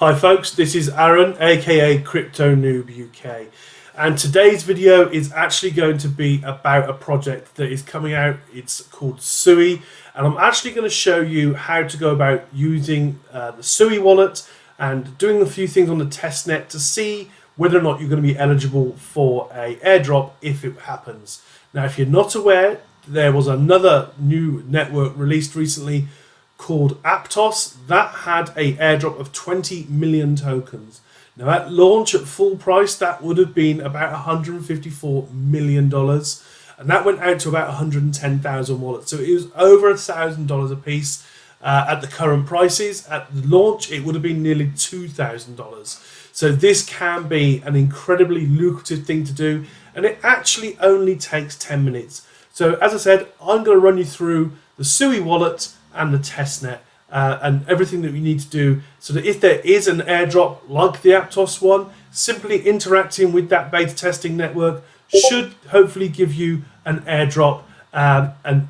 Hi folks, this is Aaron aka Crypto Noob UK, and today's video is actually going to be about a project that is coming out. It's called Sui, and I'm actually going to show you how to go about using the Sui wallet and doing a few things on the testnet to see whether or not you're going to be eligible for a airdrop if it happens. Now, if you're not aware, there was another new network released recently called Aptos that had a airdrop of 20 million tokens. Now at launch at full price that would have been about $154 million, and that went out to about 110,000 wallets, so it was over $1,000 a piece. At the current prices at the launch it would have been nearly $2,000. So this can be an incredibly lucrative thing to do, and it actually only takes 10 minutes. So as I said, I'm going to run you through the Sui wallet and the testnet and everything that we need to do so that if there is an airdrop like the Aptos one, simply interacting with that beta testing network should hopefully give you an airdrop, and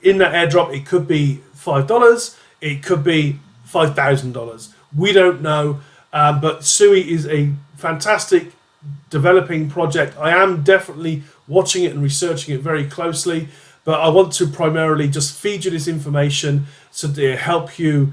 in that airdrop it could be $5, it could be $5,000, we don't know, but Sui is a fantastic developing project. I am definitely watching it and researching it very closely, but I want to primarily just feed you this information so that it help you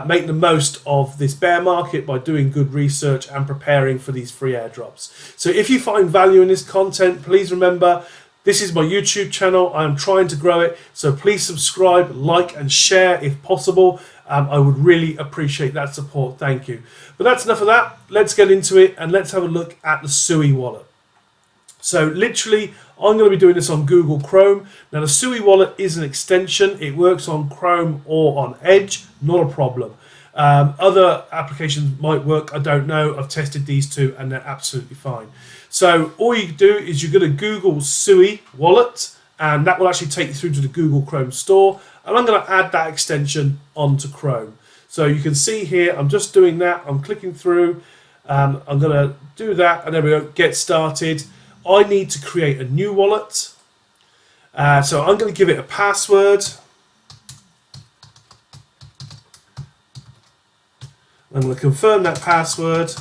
make the most of this bear market by doing good research and preparing for these free airdrops. So if you find value in this content, please remember this is my YouTube channel. I am trying to grow it, so please subscribe, like and share if possible. I would really appreciate that support. Thank you. But that's enough of that. Let's get into it and let's have a look at the Sui wallet. So literally, I'm going to be doing this on Google Chrome. Now the Sui wallet is an extension. It works on Chrome or on Edge, not a problem. Other applications might work, I don't know. I've tested these two and they're absolutely fine. So all you do is you're going to Google Sui wallet, and that will actually take you through to the Google Chrome store. And I'm going to add that extension onto Chrome. So you can see here, I'm just doing that. I'm clicking through. I'm going to do that, and there we go, get started. I need to create a new wallet. So I'm going to give it a password. I'm going to confirm that password.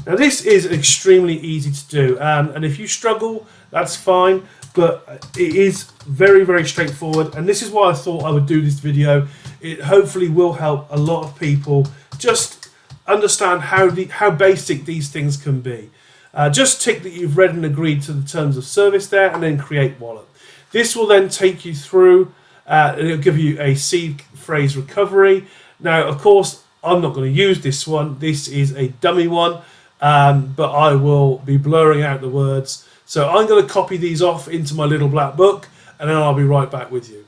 Now this is extremely easy to do, and if you struggle, that's fine, but it is very, very straightforward, and this is why I thought I would do this video. It hopefully will help a lot of people just understand how basic these things can be. Just tick that you've read and agreed to the terms of service there, and then create wallet. This will then take you through, and it'll give you a seed phrase recovery. Now, of course, I'm not going to use this one. This is a dummy one, but I will be blurring out the words. So I'm going to copy these off into my little black book, and then I'll be right back with you.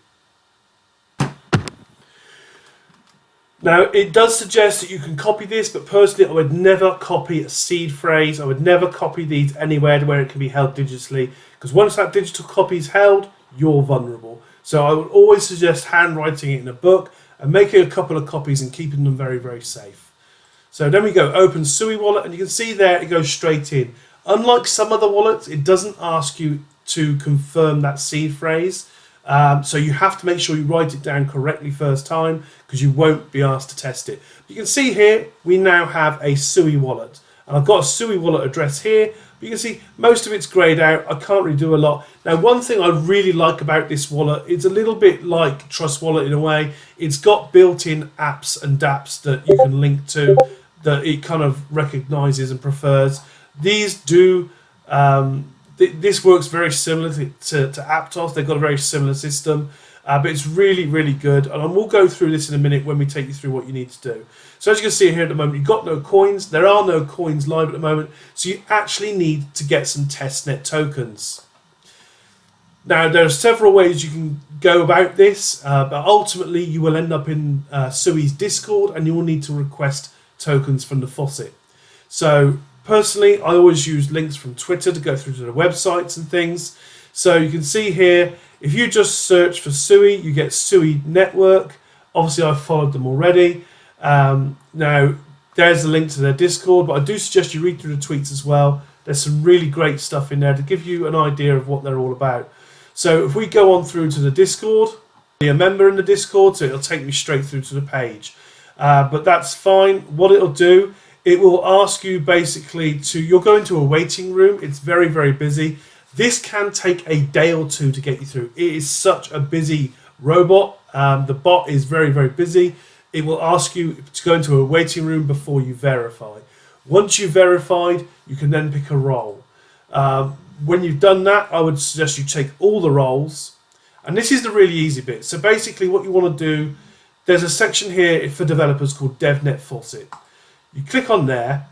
Now, it does suggest that you can copy this, but personally I would never copy a seed phrase. I would never copy these anywhere where it can be held digitally, because once that digital copy is held, you're vulnerable. So I would always suggest handwriting it in a book and making a couple of copies and keeping them very, very safe. So then we go open Sui wallet, and you can see there it goes straight in. Unlike some other wallets, it doesn't ask you to confirm that seed phrase. So you have to make sure you write it down correctly first time, because you won't be asked to test it. You can see here we now have a Sui wallet, and I've got a Sui wallet address here, but you can see most of it's grayed out. I can't really do a lot. Now, one thing I really like about this wallet, it's a little bit like Trust Wallet in a way. It's got built-in apps and dApps that you can link to, that it kind of recognizes and prefers. These do this works very similar to Aptos. They've got a very similar system, but it's really, really good. And we'll go through this in a minute when we take you through what you need to do. So as you can see here at the moment, you've got no coins. There are no coins live at the moment, so you actually need to get some testnet tokens. Now, there are several ways you can go about this, but ultimately you will end up in Sui's Discord, and you will need to request tokens from the faucet. So personally, I always use links from Twitter to go through to the websites and things. So you can see here, if you just search for Sui, you get Sui Network. Obviously, I've followed them already. Now, there's a link to their Discord, but I do suggest you read through the tweets as well. There's some really great stuff in there to give you an idea of what they're all about. So if we go on through to the Discord, be a member in the Discord, so it'll take me straight through to the page. but that's fine. What it'll do, it will ask you basically you'll go into a waiting room. It's very, very busy. This can take a day or two to get you through. It is such a busy robot. The bot is very, very busy. It will ask you to go into a waiting room before you verify. Once you've verified, you can then pick a role. When you've done that, I would suggest you take all the roles. And this is the really easy bit. So basically what you want to do, there's a section here for developers called DevNet Faucet. You click on there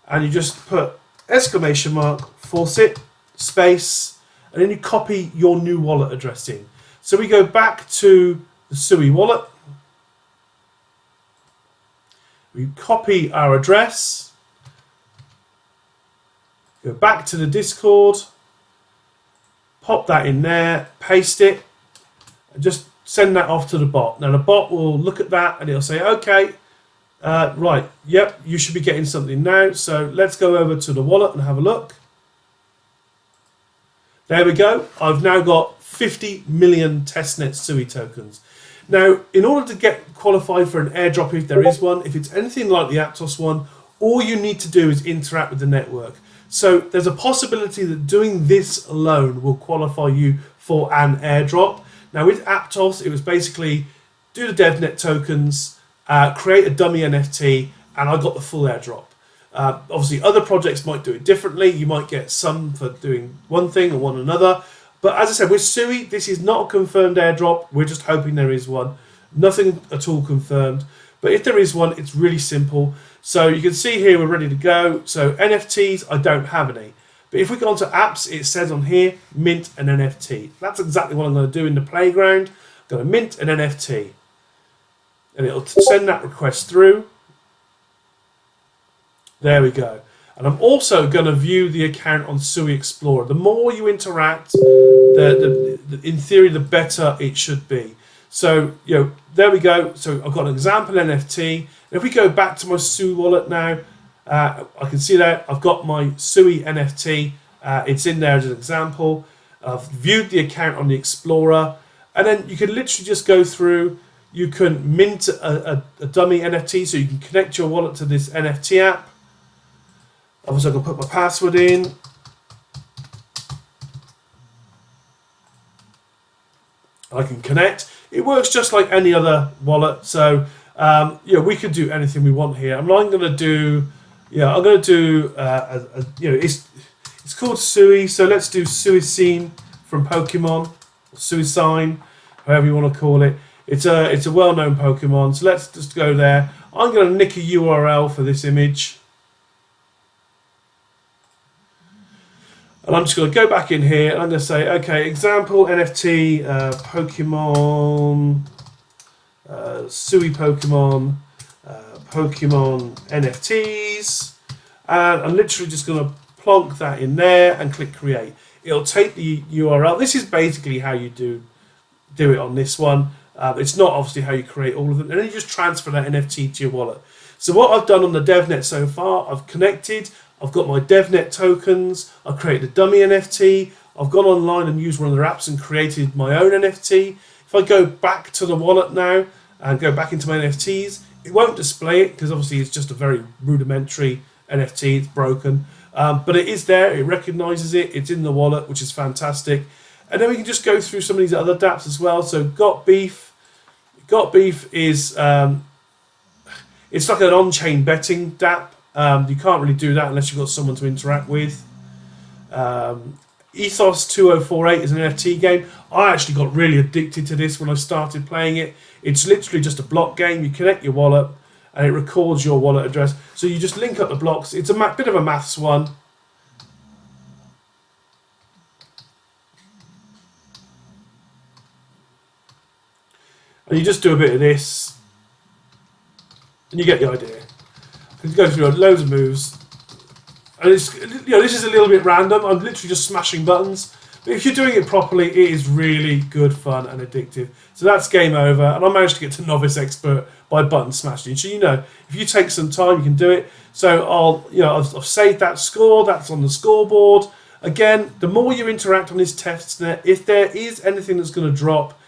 and you just put exclamation mark faucet space, and then you copy your new wallet address in. So we go back to the SUI wallet. We copy our address. Go back to the Discord. Pop that in there. Paste it. And just send that off to the bot. Now the bot will look at that and it'll say, okay, right, yep, you should be getting something now. So let's go over to the wallet and have a look. There we go. I've now got 50 million testnet SUI tokens. Now, in order to get qualified for an airdrop, if there is one, if it's anything like the Aptos one, all you need to do is interact with the network. So there's a possibility that doing this alone will qualify you for an airdrop. Now with Aptos, it was basically do the DevNet tokens, create a dummy NFT, and I got the full airdrop. Obviously, other projects might do it differently. You might get some for doing one thing or one another. But as I said, with SUI, this is not a confirmed airdrop. We're just hoping there is one. Nothing at all confirmed. But if there is one, it's really simple. So you can see here we're ready to go. So NFTs, I don't have any. But if we go onto apps, it says on here, mint an NFT. That's exactly what I'm going to do in the playground. I'm going to mint an NFT. And it'll send that request through. There we go. And I'm also going to view the account on SUI Explorer. The more you interact, in theory, the better it should be. So, there we go. So I've got an example NFT. And if we go back to my SUI wallet now, I can see that I've got my SUI NFT. It's in there as an example. I've viewed the account on the Explorer. And then you can literally just go through. You can mint a dummy NFT, so you can connect your wallet to this NFT app. Obviously, I can put my password in. I can connect. It works just like any other wallet. So, we can do anything we want here. I'm going to do, I'm going to do, it's called SUI. So let's do Suicune from Pokemon, or Suicine, however you want to call it. It's a well-known Pokemon. So let's just go there. I'm going to nick a URL for this image. And I'm just going to go back in here and I'm going to say, okay, example NFT, Pokemon, SUI Pokemon, Pokemon NFTs. And I'm literally just going to plonk that in there and click create. It'll take the URL. This is basically how you do it on this one. It's not obviously how you create all of them. And then you just transfer that NFT to your wallet. So what I've done on the DevNet so far, I've connected. I've got my DevNet tokens. I've created a dummy NFT. I've gone online and used one of their apps and created my own NFT. If I go back to the wallet now and go back into my NFTs, it won't display it because obviously it's just a very rudimentary NFT. It's broken. But it is there. It recognizes it. It's in the wallet, which is fantastic. And then we can just go through some of these other dApps as well. So Got Beef. Got Beef is it's like an on-chain betting dApp. You can't really do that unless you've got someone to interact with. Ethos 2048 is an NFT game. I actually got really addicted to this when I started playing it. It's literally just a block game. You connect your wallet and it records your wallet address. So you just link up the blocks. It's a bit of a maths one. And you just do a bit of this. And you get the idea. You go through loads of moves, and it's this is a little bit random. I'm literally just smashing buttons, but if you're doing it properly, it is really good fun and addictive. So that's game over, and I managed to get to novice expert by button smashing. So if you take some time, you can do it. So I've saved that score. That's on the scoreboard. Again, the more you interact on this testnet, if there is anything that's going to drop,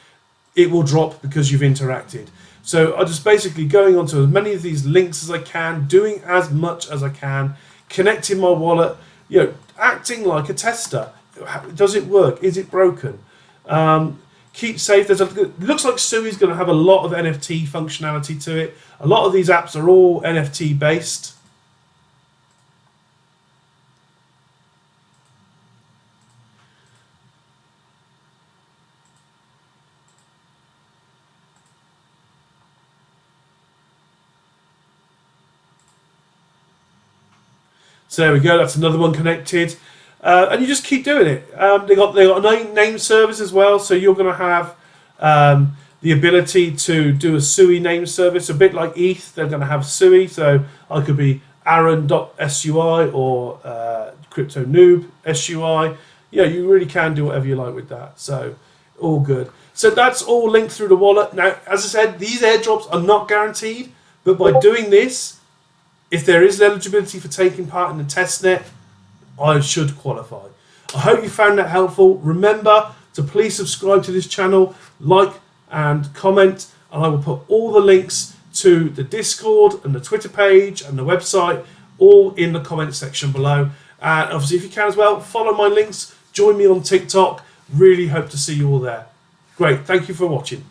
it will drop because you've interacted. So I'm just basically going onto as many of these links as I can, doing as much as I can, connecting my wallet, acting like a tester. Does it work? Is it broken? Keep safe. It looks like Sui's going to have a lot of NFT functionality to it. A lot of these apps are all NFT based. So there we go. That's another one connected, and you just keep doing it. They got a name service as well, so you're going to have the ability to do a Sui name service, a bit like ETH. They're going to have Sui, so I could be Aaron.sui or Crypto Noob SUI. You really can do whatever you like with that. So all good. So that's all linked through the wallet. Now, as I said, these airdrops are not guaranteed, but by doing this, if there is eligibility for taking part in the testnet, I should qualify. I hope you found that helpful. Remember to please subscribe to this channel, like and comment, and I will put all the links to the Discord and the Twitter page and the website all in the comment section below. And obviously, if you can as well, follow my links, join me on TikTok. Really hope to see you all there. Great, thank you for watching.